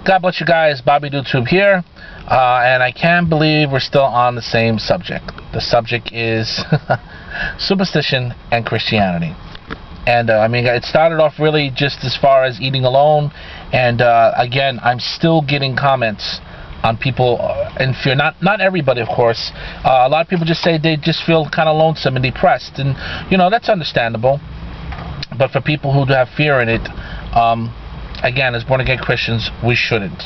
God bless you guys. Bobby YouTube here. And I can't believe we're still on the same subject. The subject is superstition and Christianity. And it started off really just as far as eating alone. And again, I'm still getting comments on people in fear. Not everybody, of course. A lot of people just say they just feel kind of lonesome and depressed. And, that's understandable. But for people who do have fear in it, again, as born-again Christians, we shouldn't.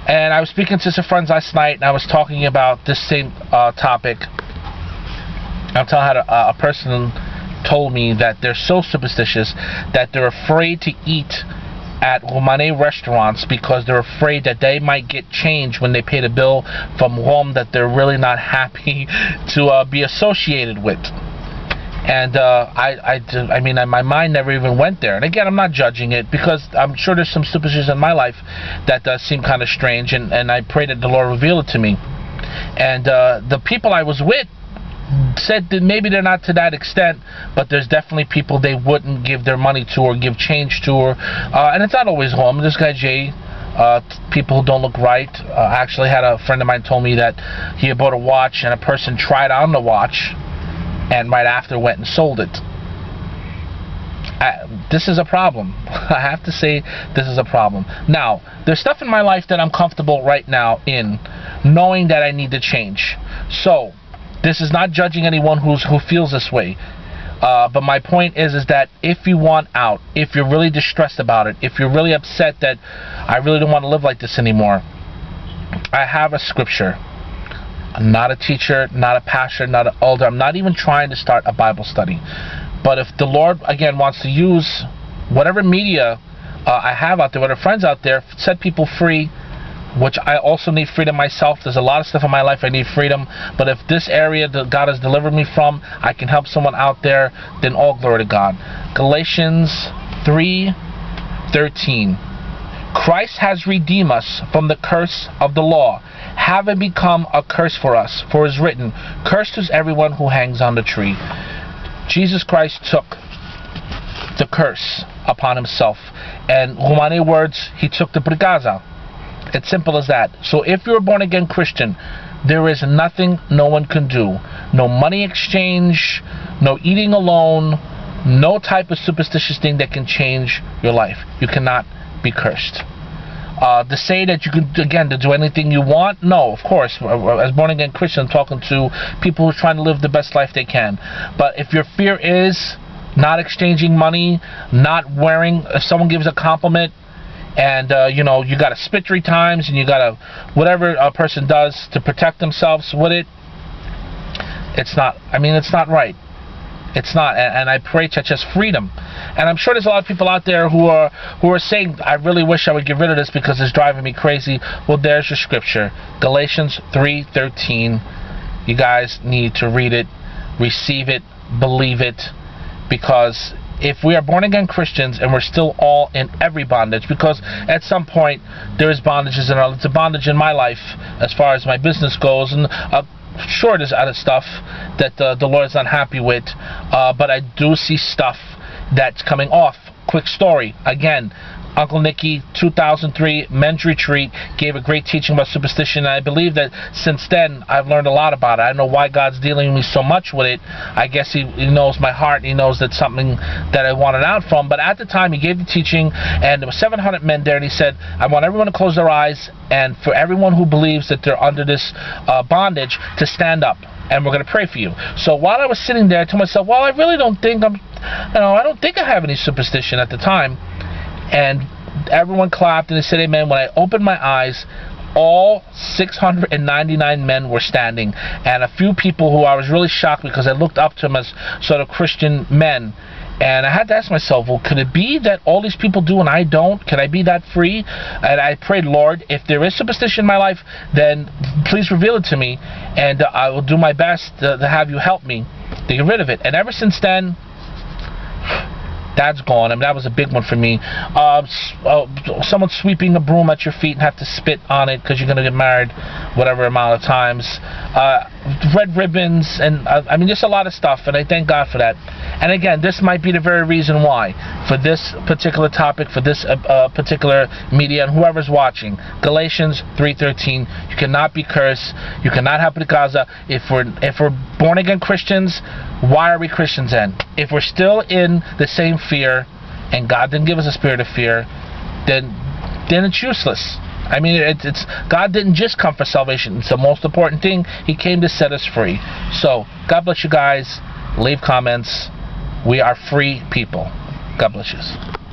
And I was speaking to some friends last night, and I was talking about this same topic. I'm telling how a person told me that they're so superstitious that they're afraid to eat at Romane restaurants because they're afraid that they might get change when they pay the bill from Rome that they're really not happy to be associated with. And my mind never even went there. And again, I'm not judging it because I'm sure there's some superstitions in my life that seem kind of strange, and I pray that the Lord reveal it to me. And the people I was with said that maybe they're not to that extent, but there's definitely people they wouldn't give their money to or give change to, and it's not always home. This guy Jay, people who don't look right. Actually had a friend of mine told me that he had bought a watch and a person tried on the watch and right after went and sold it. This is a problem. I have to say this is a problem. Now, there's stuff in my life that I'm comfortable right now in, knowing that I need to change. So, this is not judging anyone who feels this way. But my point is that if you want out, if you're really distressed about it, if you're really upset that I really don't want to live like this anymore, I have a scripture. I'm not a teacher, not a pastor, not an elder. I'm not even trying to start a Bible study. But if the Lord, again, wants to use whatever media I have out there, whatever friends out there, set people free, which I also need freedom myself. There's a lot of stuff in my life I need freedom. But if this area that God has delivered me from, I can help someone out there, then all glory to God. Galatians 3:13. Christ has redeemed us from the curse of the law, having become a curse for us. For it is written, cursed is everyone who hangs on the tree. Jesus Christ took the curse upon himself. And Romane words, he took the brigaza. It's simple as that. So if you're a born-again Christian, there is nothing no one can do. No money exchange, no eating alone, no type of superstitious thing that can change your life. You cannot be cursed. To say that you can, again, to do anything you want, no, of course. As born-again Christian, I'm talking to people who are trying to live the best life they can. But if your fear is not exchanging money, not wearing, if someone gives a compliment, and you got to spit 3 times, and you got to whatever a person does to protect themselves with it, it's not right. It's not, and I pray to just freedom. And I'm sure there's a lot of people out there who are saying, I really wish I would get rid of this because it's driving me crazy. Well, there's your scripture, Galatians 3:13. You guys need to read it, receive it, believe it, because if we are born-again Christians and we're still all in every bondage, because at some point there is bondages in it's a bondage in my life as far as my business goes, and sure there's other stuff that the Lord is not happy with, but I do see stuff that's coming off. Quick story, again, Uncle Nicky, 2003 men's retreat, gave a great teaching about superstition, and I believe that since then I've learned a lot about it. I don't know why God's dealing with me so much with it. I guess he knows my heart. He knows that's something that I wanted out from. But at the time he gave the teaching, and there were 700 men there, and he said, I want everyone to close their eyes, and for everyone who believes that they're under this bondage to stand up, and we're going to pray for you. So while I was sitting there, I told myself, well, I really don't think I don't think I have any superstition at the time. And everyone clapped and they said amen. When I opened my eyes, all 699 men were standing, and a few people who I was really shocked because I looked up to them as sort of Christian men. And I had to ask myself, well, could it be that all these people do and I don't? Can I be that free? And I prayed, Lord, if there is superstition in my life, then please reveal it to me, and I will do my best to have you help me to get rid of it. And ever since then, that's gone. I mean, that was a big one for me. Someone sweeping a broom at your feet and have to spit on it because you're going to get married whatever amount of times. red ribbons, and I mean, just a lot of stuff, and I thank God for that. And again, this might be the very reason why, for this particular topic, for this particular media, and whoever's watching, Galatians 3:13, you cannot be cursed, you cannot have the Gaza. If we're born again Christians, why are we Christians then? If we're still in the same fear, and God didn't give us a spirit of fear, then it's useless. I mean, it's God didn't just come for salvation. It's the most important thing. He came to set us free. So, God bless you guys. Leave comments. We are free people. God bless you.